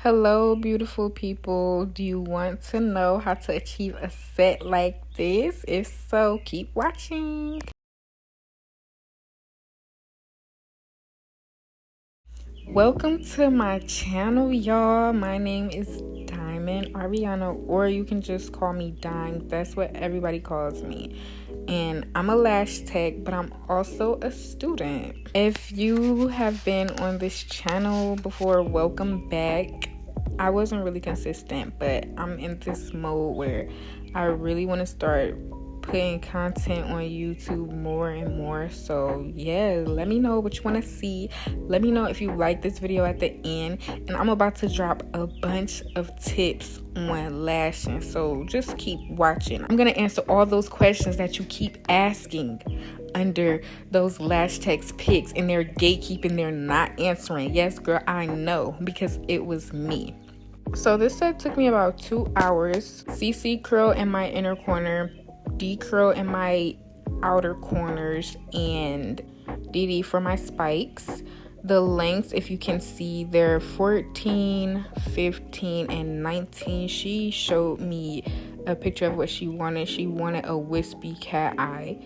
Hello, beautiful people. Do you want to know how to achieve a set like this? If so, keep watching. Welcome to my channel, y'all. My name is Diamond Ariana, or you can just call me Dime. That's what everybody calls me. And I'm a lash tech, but I'm also a student. If you have been on this channel before, welcome back. I wasn't really consistent, but I'm in this mode where I really want to start putting content on YouTube more and more. So yeah, let me know what you want to see. Let me know if you like this video at the end, and I'm about to drop a bunch of tips on lashing, so just keep watching. I'm gonna answer all those questions that you keep asking under those lash techs pics, and they're gatekeeping, they're not answering. Yes girl, I know, because it was me. So this set took me about 2 hours. CC curl in my inner corner, D curl in my outer corners, and DD for my spikes. The lengths, if you can see, they're 14, 15, and 19. She showed me a picture of what she wanted. She wanted a wispy cat eye.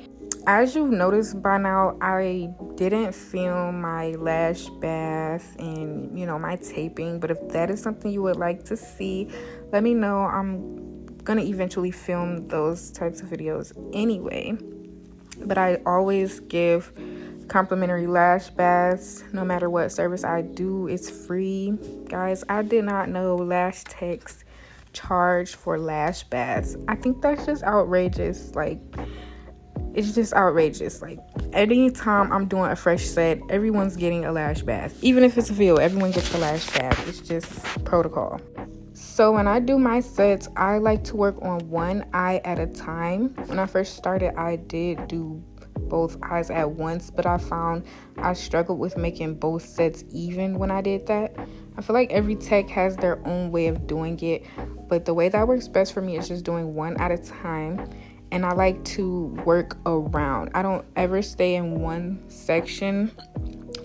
As you've noticed by now, I didn't film my lash bath and, my taping. But if that is something you would like to see, let me know. I'm going to eventually film those types of videos anyway. But I always give complimentary lash baths no matter what service I do. It's free. Guys, I did not know lash techs charge for lash baths. I think that's just outrageous. It's just outrageous. Anytime I'm doing a fresh set, everyone's getting a lash bath. Even if it's a video, everyone gets a lash bath. It's just protocol. So when I do my sets, I like to work on one eye at a time. When I first started, I did do both eyes at once, but I found I struggled with making both sets even when I did that. I feel like every tech has their own way of doing it, but the way that works best for me is just doing one at a time. And I like to work around. I don't ever stay in one section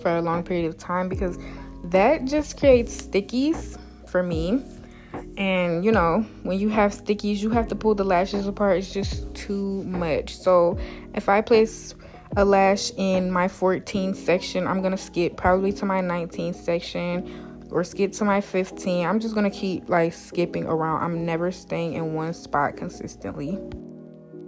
for a long period of time, because that just creates stickies for me. And when you have stickies, you have to pull the lashes apart. It's just too much. So if I place a lash in my 14 section, I'm gonna skip probably to my 19 section or skip to my 15. I'm just gonna keep skipping around. I'm never staying in one spot consistently.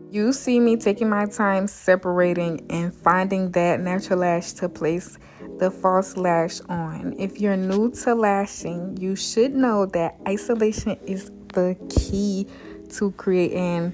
You see me taking my time separating and finding that natural lash to place the false lash on. If you're new to lashing, you should know that isolation is the key to creating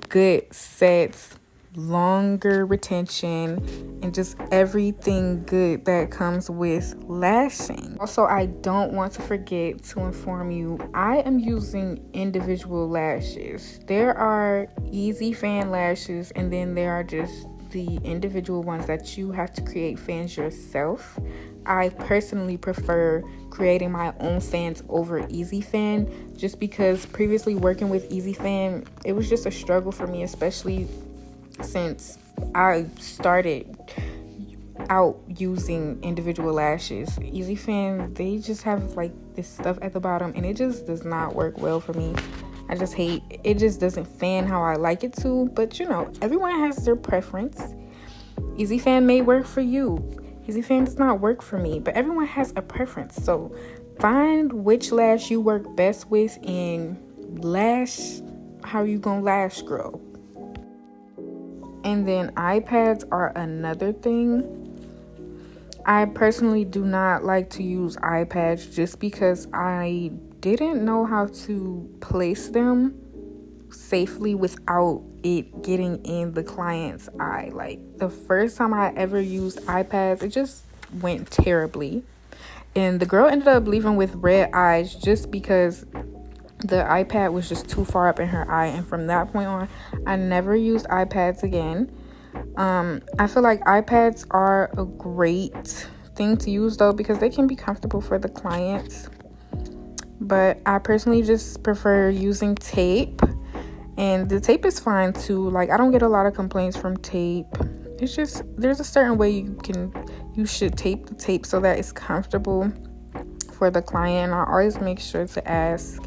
good sets, longer retention, and just everything good that comes with lashing. Also, I don't want to forget to inform you, I am using individual lashes. There are easy fan lashes, and then there are just the individual ones that you have to create fans yourself. I personally prefer creating my own fans over Easy Fan, just because previously working with Easy Fan, it was just a struggle for me, especially since I started out using individual lashes. Easy Fan, they just have this stuff at the bottom, and it just does not work well for me. I just hate it. Just doesn't fan how I like it to. But everyone has their preference. Easy Fan may work for you. Easy Fan does not work for me, but everyone has a preference. So find which lash you work best with and lash how you gonna lash grow. And then iPads are another thing. I personally do not like to use iPads just because I didn't know how to place them safely without it getting in the client's eye. The first time I ever used iPads, it just went terribly. And the girl ended up leaving with red eyes just because the iPad was just too far up in her eye. And from that point on, I never used iPads again. I feel like iPads are a great thing to use though, because they can be comfortable for the clients. But I personally just prefer using tape, and the tape is fine too. I don't get a lot of complaints from tape. It's just there's a certain way you should tape the tape so that it's comfortable for the client. I always make sure to ask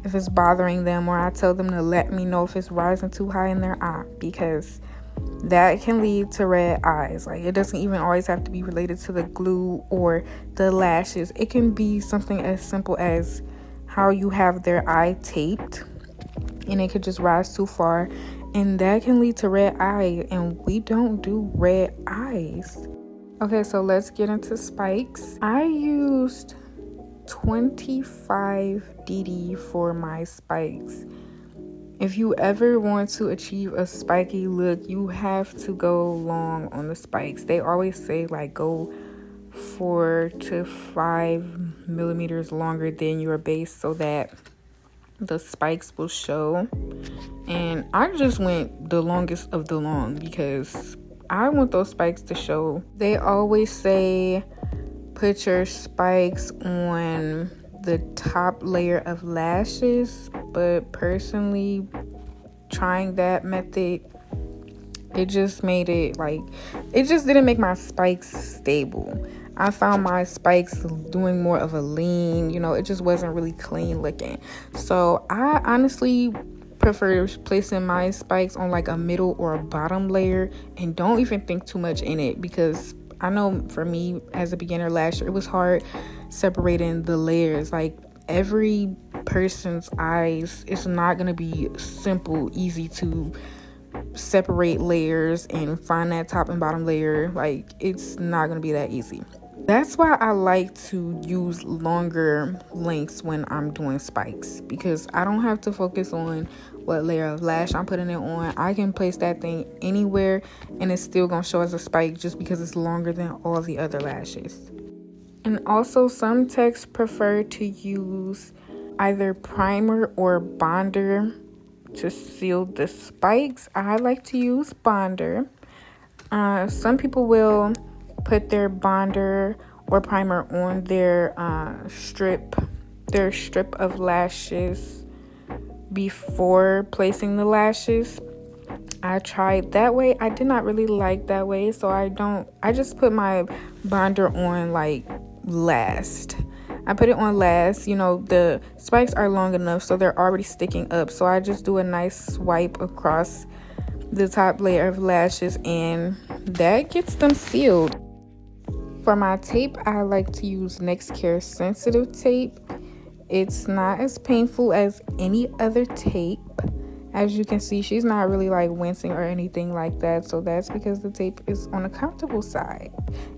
if it's bothering them, or I tell them to let me know if it's rising too high in their eye, because that can lead to red eyes. Like, it doesn't even always have to be related to the glue or the lashes. It can be something as simple as how you have their eye taped, and it could just rise too far, and that can lead to red eye, and we don't do red eyes. Okay, so let's get into spikes. I used 25 DD for my spikes. If you ever want to achieve a spiky look, you have to go long on the spikes. They always say like go 4 to 5 millimeters longer than your base so that the spikes will show. And I just went the longest of the long because I want those spikes to show. They always say put your spikes on the top layer of lashes, but personally, trying that method, it just made it like, it just didn't make my spikes stable. I found my spikes doing more of a lean, it just wasn't really clean looking. So I honestly prefer placing my spikes on like a middle or a bottom layer, and don't even think too much in it, because I know for me as a beginner lasher, it was hard separating the layers. Like, every person's eyes, it's not going to be simple, easy to separate layers and find that top and bottom layer. Like, it's not going to be that easy. That's why I like to use longer lengths when I'm doing spikes, because I don't have to focus on what layer of lash I'm putting it on. I can place that thing anywhere and it's still gonna show as a spike just because it's longer than all the other lashes. And also, some techs prefer to use either primer or bonder to seal the spikes. I like to use bonder. Some people will put their bonder or primer on their strip of lashes before placing the lashes. I tried that way. I did not really like that way, so I just put my bonder on like last. I put it on last. The spikes are long enough so they're already sticking up, so I just do a nice swipe across the top layer of lashes, and that gets them sealed. For my tape, I like to use NextCare sensitive tape. It's not as painful as any other tape. As you can see, she's not really like wincing or anything like that, so that's because the tape is on a comfortable side.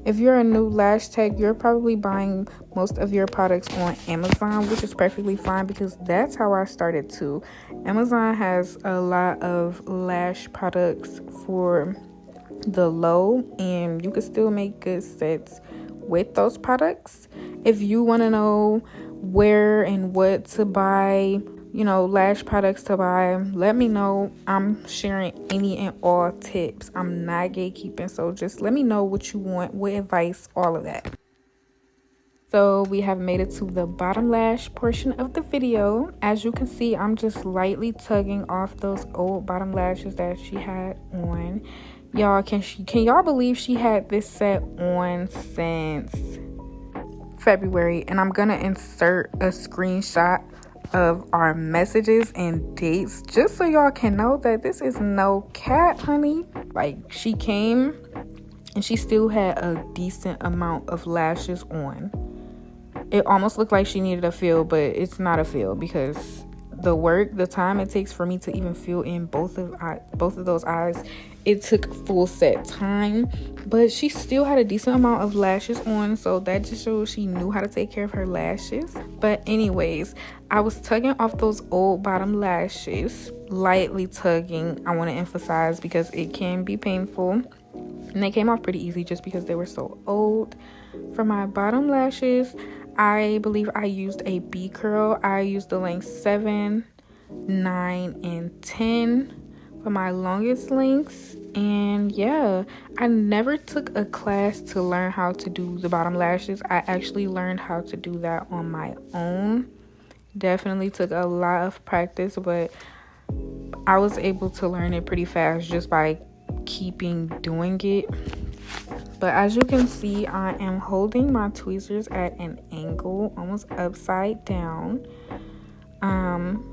If you're a new lash tech, you're probably buying most of your products on Amazon, which is perfectly fine, because that's how I started too. Amazon has a lot of lash products for the low, and you can still make good sets with those products. If you want to know where and what to buy, lash products to buy, let me know. I'm sharing any and all tips. I'm not gatekeeping, so just let me know what you want, what advice, all of that. So we have made it to the bottom lash portion of the video. As you can see, I'm just lightly tugging off those old bottom lashes that she had on. Y'all, can y'all believe she had this set on since February? And I'm gonna insert a screenshot of our messages and dates just so y'all can know that this is no cap, honey. Like, she came and she still had a decent amount of lashes on. It almost looked like she needed a fill, but it's not a fill, because the time it takes for me to even fill in both of those eyes, it took full set time. But she still had a decent amount of lashes on, so that just shows she knew how to take care of her lashes. But anyways, I was tugging off those old bottom lashes, lightly tugging, I want to emphasize, because it can be painful, and they came off pretty easy just because they were so old. For my bottom lashes, I believe I used a B curl. I used the length 7, 9, and 10 for my longest lengths. And yeah, I never took a class to learn how to do the bottom lashes. I actually learned how to do that on my own. Definitely took a lot of practice, but I was able to learn it pretty fast just by keeping doing it. But as you can see, I am holding my tweezers at an angle, almost upside down.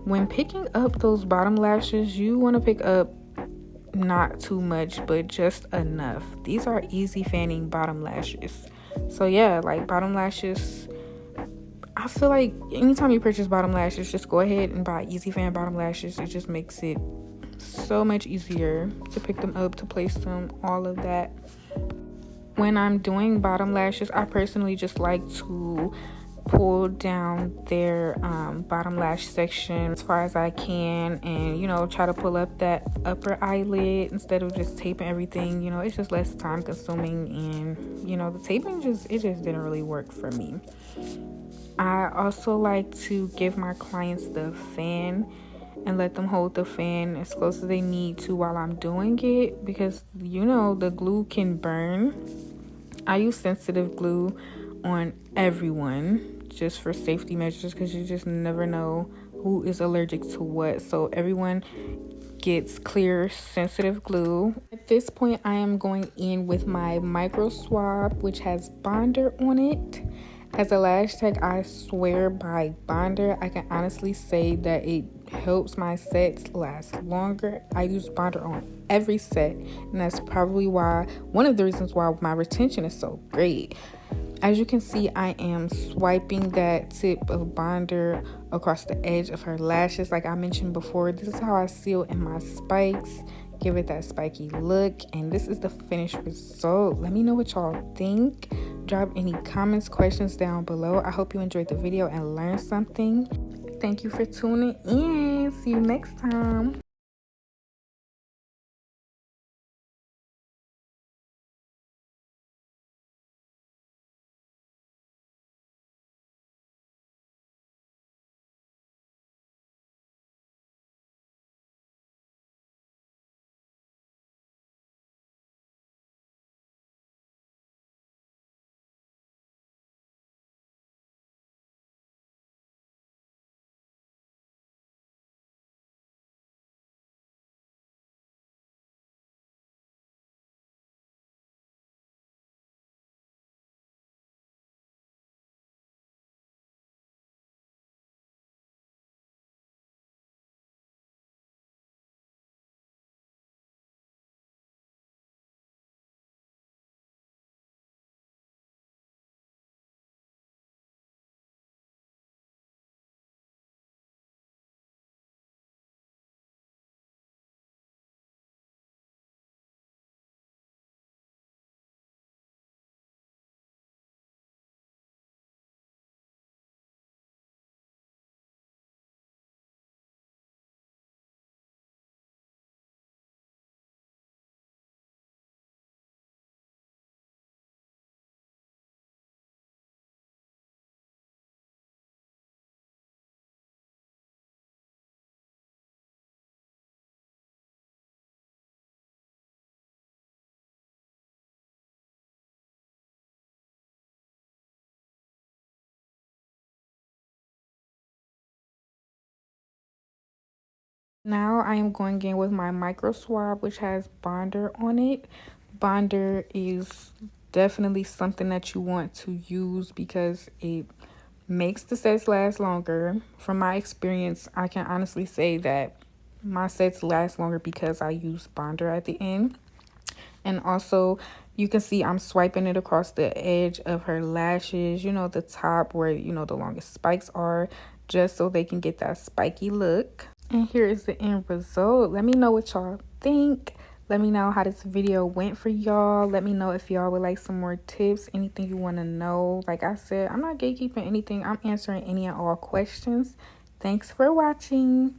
When picking up those bottom lashes, you want to pick up not too much, but just enough. These are easy fanning bottom lashes. So yeah, like bottom lashes, I feel like anytime you purchase bottom lashes, just go ahead and buy easy fan bottom lashes. It just makes it so much easier to pick them up, to place them, all of that. When I'm doing bottom lashes, I personally just like to pull down their bottom lash section as far as I can, and try to pull up that upper eyelid instead of just taping everything. It's just less time consuming, and the taping just didn't really work for me. I also like to give my clients the fan and let them hold the fan as close as they need to while I'm doing it, because the glue can burn. I use sensitive glue on everyone just for safety measures, because you just never know who is allergic to what. So everyone gets clear sensitive glue. At this point, I am going in with my micro swab, which has Bonder on it. As a lash tech, I swear by Bonder. I can honestly say that it helps my sets last longer. I use Bonder on every set, and that's probably one of the reasons why my retention is so great. As you can see, I am swiping that tip of Bonder across the edge of her lashes. Like I mentioned before, this is how I seal in my spikes, give it that spiky look, and this is the finished result. Let me know what y'all think. Drop any comments, questions down below. I hope you enjoyed the video and learned something. Thank you for tuning in. See you next time. Now I am going in with my micro swab, which has Bonder on it. Bonder is definitely something that you want to use because it makes the sets last longer. From my experience, I can honestly say that my sets last longer because I use Bonder at the end. And also, you can see I'm swiping it across the edge of her lashes, the top where, the longest spikes are, just so they can get that spiky look. And here is the end result. Let me know what y'all think. Let me know how this video went for y'all. Let me know if y'all would like some more tips, anything you want to know. Like I said, I'm not gatekeeping anything. I'm answering any and all questions. Thanks for watching.